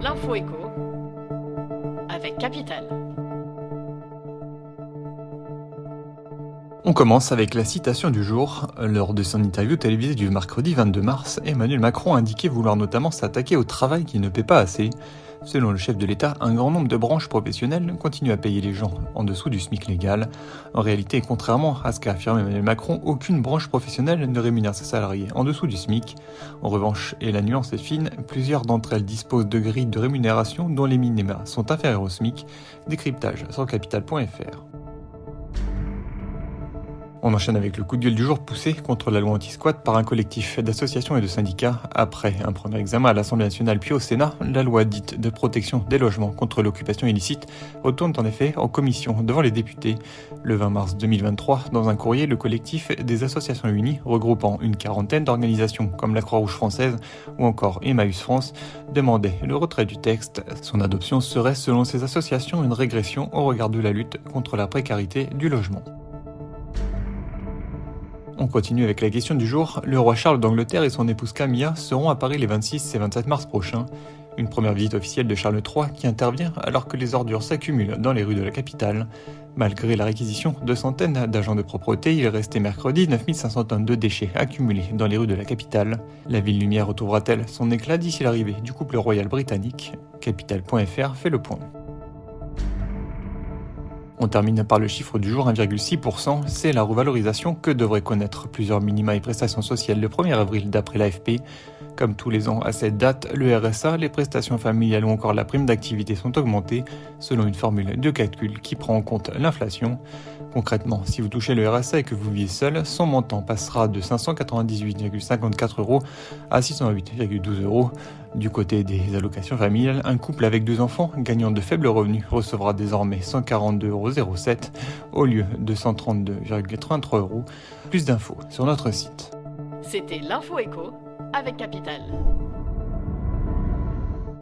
L'info écho avec Capital. On commence avec la citation du jour. Lors de son interview télévisée du mercredi 22 mars, Emmanuel Macron a indiqué vouloir notamment s'attaquer au travail qui ne paie pas assez. Selon le chef de l'État, un grand nombre de branches professionnelles continuent à payer les gens en dessous du SMIC légal. En réalité, contrairement à ce qu'a affirmé Emmanuel Macron, aucune branche professionnelle ne rémunère ses salariés en dessous du SMIC. En revanche, et la nuance est fine, plusieurs d'entre elles disposent de grilles de rémunération dont les minima sont inférieurs au SMIC. Décryptage sur capital.fr. On enchaîne avec le coup de gueule du jour poussé contre la loi anti-squat par un collectif d'associations et de syndicats. Après un premier examen à l'Assemblée nationale puis au Sénat, la loi dite de protection des logements contre l'occupation illicite retourne en effet en commission devant les députés. Le 20 mars 2023, dans un courrier, le collectif des associations unies, regroupant une quarantaine d'organisations comme la Croix-Rouge française ou encore Emmaüs France, demandait le retrait du texte. Son adoption serait, selon ces associations, une régression au regard de la lutte contre la précarité du logement. On continue avec la question du jour. Le roi Charles d'Angleterre et son épouse Camilla seront à Paris les 26 et 27 mars prochains. Une première visite officielle de Charles III qui intervient alors que les ordures s'accumulent dans les rues de la capitale. Malgré la réquisition de centaines d'agents de propreté, il restait mercredi 9500 tonnes de déchets accumulés dans les rues de la capitale. La ville lumière retrouvera-t-elle son éclat d'ici l'arrivée du couple royal britannique ? Capital.fr fait le point. On termine par le chiffre du jour, 1,6%, c'est la revalorisation que devraient connaître plusieurs minima et prestations sociales le 1er avril d'après l'AFP. Comme tous les ans à cette date, le RSA, les prestations familiales ou encore la prime d'activité sont augmentées selon une formule de calcul qui prend en compte l'inflation. Concrètement, si vous touchez le RSA et que vous vivez seul, son montant passera de 598,54 € à 608,12 €. Du côté des allocations familiales, un couple avec 2 enfants gagnant de faibles revenus recevra désormais 142,07 € au lieu de 132,83 €. Plus d'infos sur notre site. C'était l'info écho avec Capital.